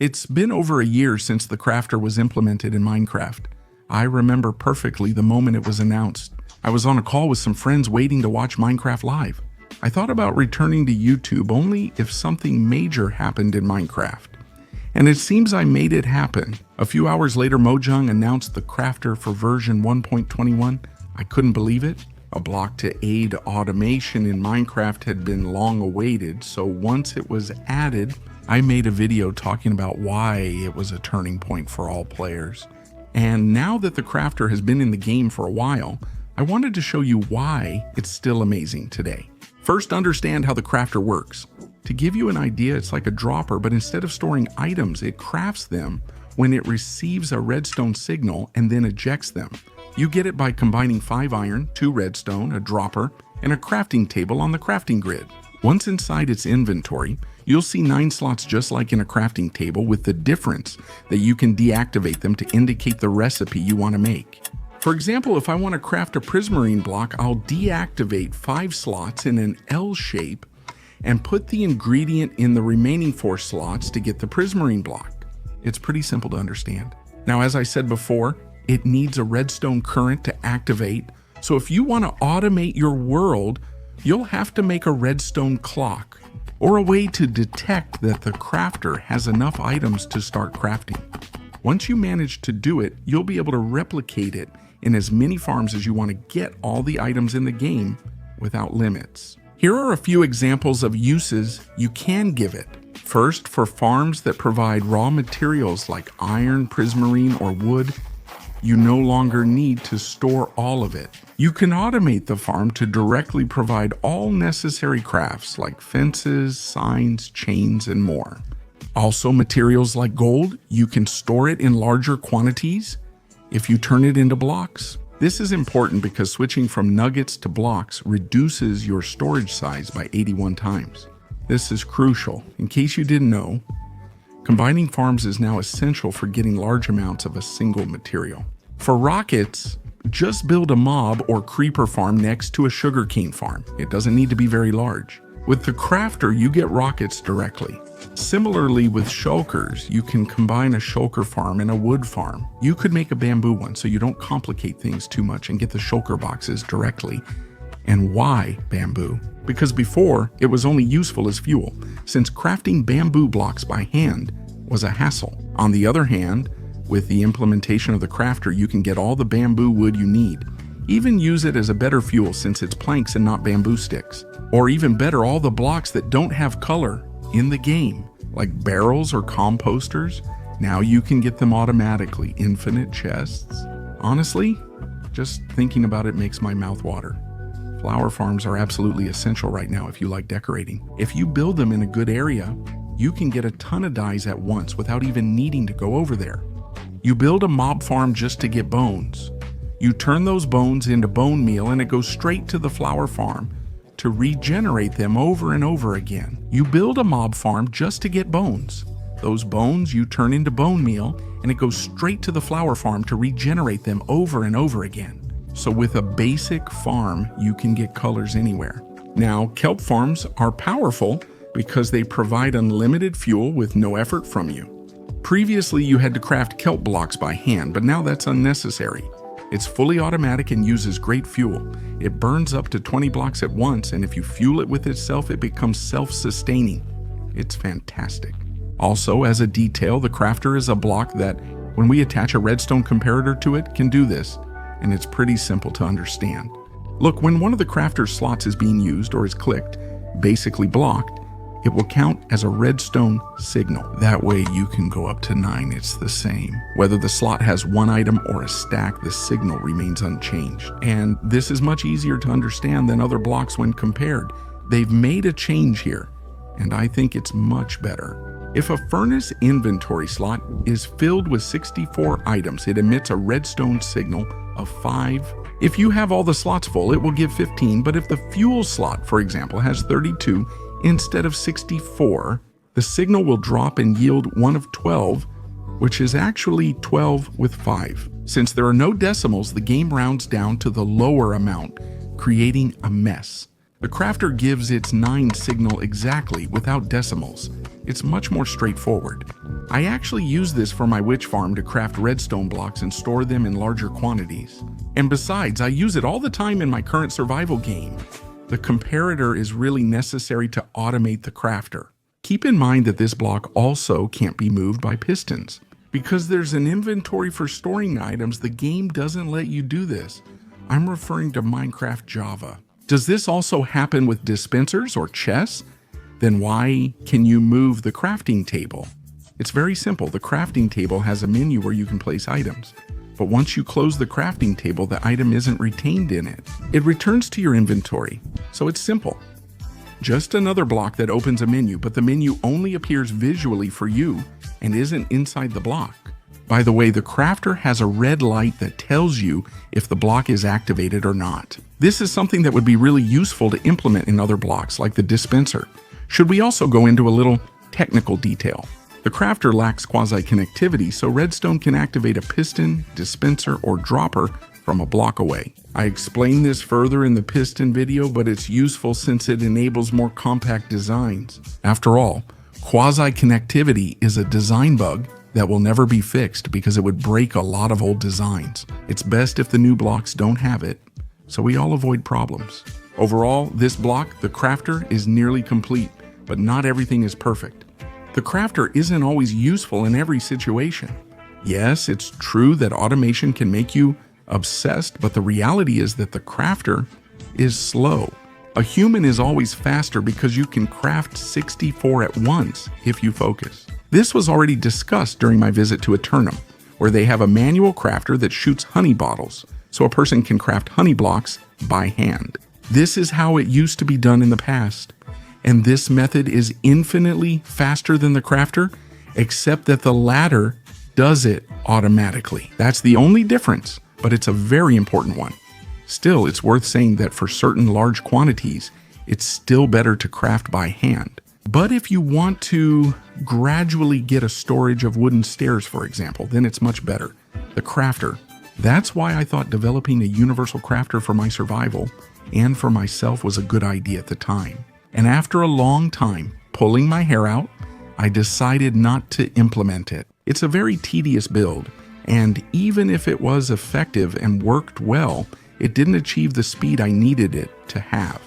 It's been over a year since the crafter was implemented in Minecraft. I remember perfectly the moment it was announced. I was on a call with some friends waiting to watch Minecraft live. I thought about returning to YouTube only if something major happened in Minecraft. And it seems I made it happen. A few hours later, Mojang announced the crafter for version 1.21. I couldn't believe it. A block to aid automation in Minecraft had been long awaited, so once it was added, I made a video talking about why it was a turning point for all players. And now that the crafter has been in the game for a while, I wanted to show you why it's still amazing today. First, understand how the crafter works. To give you an idea, it's like a dropper, but instead of storing items, it crafts them when it receives a redstone signal and then ejects them. You get it by combining 5 iron, 2 redstone, a dropper, and a crafting table on the crafting grid. Once inside its inventory, you'll see 9 slots just like in a crafting table, with the difference that you can deactivate them to indicate the recipe you want to make. For example, if I want to craft a prismarine block, I'll deactivate 5 slots in an L shape and put the ingredient in the remaining 4 slots to get the prismarine block. It's pretty simple to understand. Now, as I said before, it needs a redstone current to activate. So if you want to automate your world, you'll have to make a redstone clock or a way to detect that the crafter has enough items to start crafting. Once you manage to do it, you'll be able to replicate it in as many farms as you want to get all the items in the game without limits. Here are a few examples of uses you can give it. First, for farms that provide raw materials like iron, prismarine, or wood, you no longer need to store all of it. You can automate the farm to directly provide all necessary crafts like fences, signs, chains, and more. Also, materials like gold, you can store it in larger quantities if you turn it into blocks. This is important because switching from nuggets to blocks reduces your storage size by 81 times. This is crucial. In case you didn't know, combining farms is now essential for getting large amounts of a single material. For rockets, just build a mob or creeper farm next to a sugarcane farm. It doesn't need to be very large. With the crafter, you get rockets directly. Similarly with shulkers, you can combine a shulker farm and a wood farm. You could make a bamboo one so you don't complicate things too much and get the shulker boxes directly. And why bamboo? Because before, it was only useful as fuel, since crafting bamboo blocks by hand was a hassle. On the other hand, with the implementation of the crafter, you can get all the bamboo wood you need. Even use it as a better fuel since it's planks and not bamboo sticks. Or even better, all the blocks that don't have color in the game, like barrels or composters. Now you can get them automatically. Infinite chests. Honestly, just thinking about it makes my mouth water. Flower farms are absolutely essential right now if you like decorating. If you build them in a good area, you can get a ton of dyes at once without even needing to go over there. You build a mob farm just to get bones. You turn those bones into bone meal and it goes straight to the flower farm to regenerate them over and over again. You build a mob farm just to get bones. Those bones you turn into bone meal and it goes straight to the flower farm to regenerate them over and over again. So with a basic farm, you can get colors anywhere. Now, kelp farms are powerful because they provide unlimited fuel with no effort from you. Previously, you had to craft kelp blocks by hand, but now that's unnecessary. It's fully automatic and uses great fuel. It burns up to 20 blocks at once, and if you fuel it with itself, it becomes self-sustaining. It's fantastic. Also, as a detail, the crafter is a block that, when we attach a redstone comparator to it, can do this, and it's pretty simple to understand. Look, when one of the crafter's slots is being used or is clicked, basically blocked, it will count as a redstone signal. That way you can go up to 9, it's the same. Whether the slot has 1 item or a stack, the signal remains unchanged. And this is much easier to understand than other blocks when compared. They've made a change here, and I think it's much better. If a furnace inventory slot is filled with 64 items, it emits a redstone signal of 5. If you have all the slots full, it will give 15, but if the fuel slot, for example, has 32, instead of 64, the signal will drop and yield one of 12, which is actually 12 with 5. Since there are no decimals, the game rounds down to the lower amount, creating a mess. The crafter gives its 9 signal exactly without decimals. It's much more straightforward. I actually use this for my witch farm to craft redstone blocks and store them in larger quantities. And besides, I use it all the time in my current survival game. The comparator is really necessary to automate the crafter. Keep in mind that this block also can't be moved by pistons. Because there's an inventory for storing items, the game doesn't let you do this. I'm referring to Minecraft Java. Does this also happen with dispensers or chests? Then why can you move the crafting table? It's very simple. The crafting table has a menu where you can place items. But once you close the crafting table, the item isn't retained in it. It returns to your inventory. So it's simple. Just another block that opens a menu, but the menu only appears visually for you and isn't inside the block. By the way, the crafter has a red light that tells you if the block is activated or not. This is something that would be really useful to implement in other blocks, like the dispenser. Should we also go into a little technical detail? The crafter lacks quasi-connectivity, so redstone can activate a piston, dispenser, or dropper from a block away. I explained this further in the piston video, but it's useful since it enables more compact designs. After all, quasi-connectivity is a design bug that will never be fixed because it would break a lot of old designs. It's best if the new blocks don't have it, so we all avoid problems. Overall, this block, the crafter, is nearly complete, but not everything is perfect. The crafter isn't always useful in every situation. Yes, it's true that automation can make you obsessed, but the reality is that the crafter is slow. A human is always faster because you can craft 64 at once if you focus. This was already discussed during my visit to Eternum, where they have a manual crafter that shoots honey bottles, so a person can craft honey blocks by hand. This is how it used to be done in the past, and this method is infinitely faster than the crafter, except that the latter does it automatically. That's the only difference, but it's a very important one. Still, it's worth saying that for certain large quantities, it's still better to craft by hand. But if you want to gradually get a storage of wooden stairs, for example, then it's much better. The crafter. That's why I thought developing a universal crafter for my survival and for myself was a good idea at the time. And after a long time pulling my hair out, I decided not to implement it. It's a very tedious build, and even if it was effective and worked well, it didn't achieve the speed I needed it to have.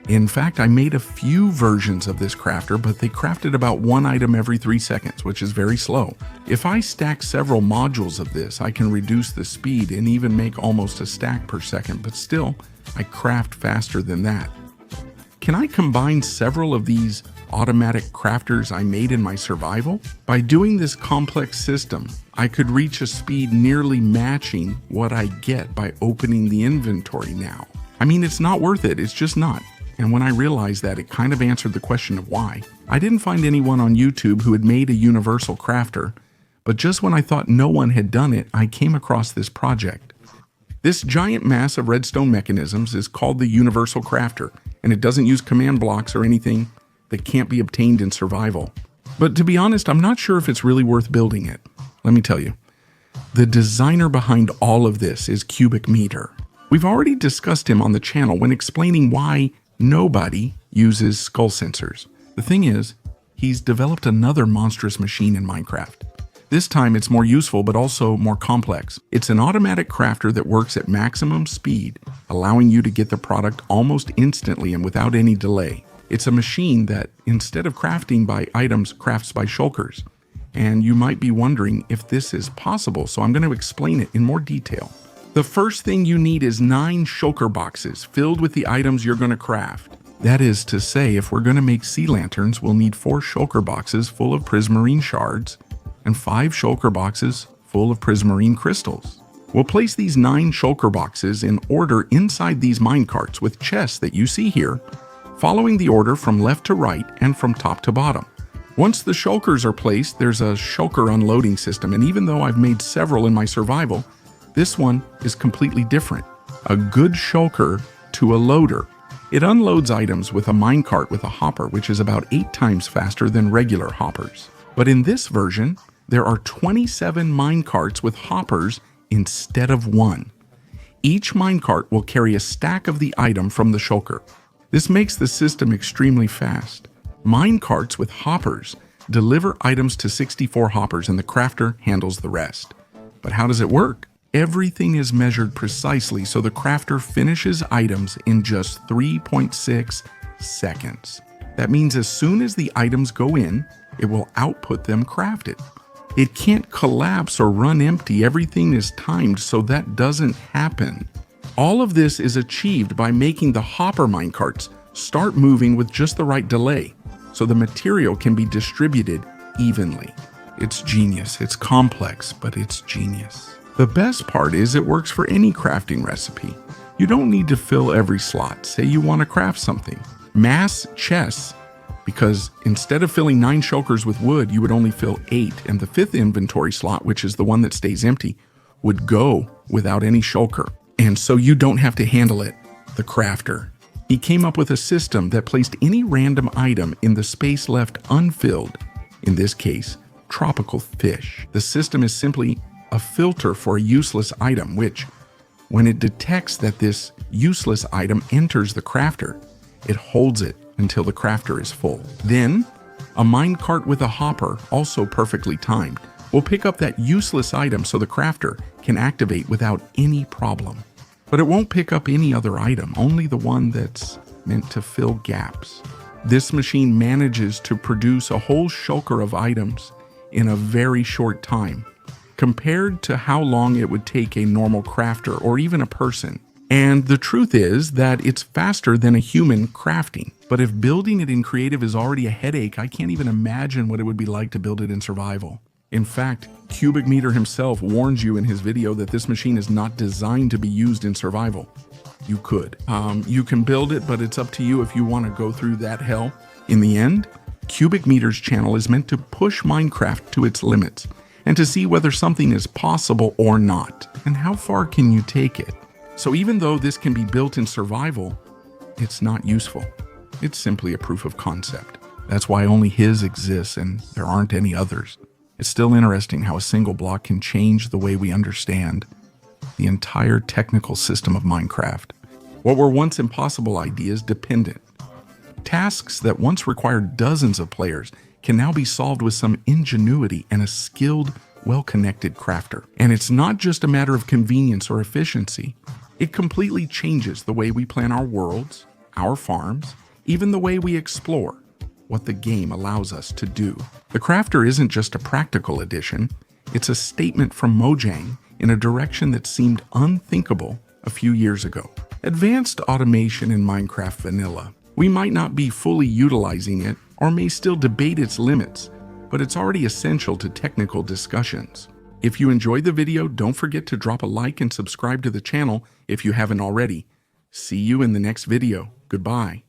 In fact, I made a few versions of this crafter, but they crafted about one item every 3 seconds, which is very slow. If I stack several modules of this, I can reduce the speed and even make almost a stack per second, but still, I craft faster than that. Can I combine several of these automatic crafters I made in my survival? By doing this complex system, I could reach a speed nearly matching what I get by opening the inventory now. I mean, it's not worth it, it's just not. And when I realized that, it kind of answered the question of why. I didn't find anyone on YouTube who had made a universal crafter, but just when I thought no one had done it, I came across this project. This giant mass of redstone mechanisms is called the Universal Crafter, and it doesn't use command blocks or anything that can't be obtained in survival. But to be honest, I'm not sure if it's really worth building it. Let me tell you. The designer behind all of this is Cubic Meter. We've already discussed him on the channel when explaining why nobody uses skull sensors. The thing is, he's developed another monstrous machine in Minecraft. This time it's more useful but also more complex. It's an automatic crafter that works at maximum speed, allowing you to get the product almost instantly and without any delay. It's a machine that, instead of crafting by items, crafts by shulkers. And you might be wondering if this is possible, so I'm going to explain it in more detail. The first thing you need is 9 shulker boxes filled with the items you're going to craft. That is to say, if we're going to make sea lanterns, we'll need 4 shulker boxes full of prismarine shards and 5 shulker boxes full of prismarine crystals. We'll place these 9 shulker boxes in order inside these minecarts with chests that you see here, following the order from left to right and from top to bottom. Once the shulkers are placed, there's a shulker unloading system, and even though I've made several in my survival, this one is completely different. A good shulker to a loader. It unloads items with a minecart with a hopper, which is about 8 times faster than regular hoppers. But in this version, there are 27 minecarts with hoppers instead of 1. Each minecart will carry a stack of the item from the shulker. This makes the system extremely fast. Mine carts with hoppers deliver items to 64 hoppers and the crafter handles the rest. But how does it work? Everything is measured precisely so the crafter finishes items in just 3.6 seconds. That means as soon as the items go in, it will output them crafted. It can't collapse or run empty. Everything is timed so that doesn't happen. All of this is achieved by making the hopper minecarts start moving with just the right delay, so the material can be distributed evenly. It's genius. It's complex, but it's genius. The best part is it works for any crafting recipe. You don't need to fill every slot. Say you want to craft something. Mass chests, because instead of filling 9 shulkers with wood, you would only fill 8, and the 5th inventory slot, which is the one that stays empty, would go without any shulker. And so you don't have to handle it, the crafter. He came up with a system that placed any random item in the space left unfilled, in this case, tropical fish. The system is simply a filter for a useless item, which, when it detects that this useless item enters the crafter, it holds it until the crafter is full. Then, a minecart with a hopper, also perfectly timed, will pick up that useless item so the crafter can activate without any problem. But it won't pick up any other item, only the one that's meant to fill gaps. This machine manages to produce a whole shulker of items in a very short time, compared to how long it would take a normal crafter or even a person. And the truth is that it's faster than a human crafting. But if building it in creative is already a headache, I can't even imagine what it would be like to build it in survival. In fact, Cubic Meter himself warns you in his video that this machine is not designed to be used in survival. You could. You can build it, but it's up to you if you want to go through that hell. In the end, Cubic Meter's channel is meant to push Minecraft to its limits and to see whether something is possible or not, and how far can you take it. So even though this can be built in survival, it's not useful. It's simply a proof of concept. That's why only his exists and there aren't any others. It's still interesting how a single block can change the way we understand the entire technical system of Minecraft. What were once impossible ideas dependent. Tasks that once required dozens of players can now be solved with some ingenuity and a skilled, well-connected crafter. And it's not just a matter of convenience or efficiency. It completely changes the way we plan our worlds, our farms, even the way we explore, what the game allows us to do. The crafter isn't just a practical addition, it's a statement from Mojang in a direction that seemed unthinkable a few years ago. Advanced automation in Minecraft Vanilla. We might not be fully utilizing it or may still debate its limits, but it's already essential to technical discussions. If you enjoyed the video, don't forget to drop a like and subscribe to the channel if you haven't already. See you in the next video. Goodbye.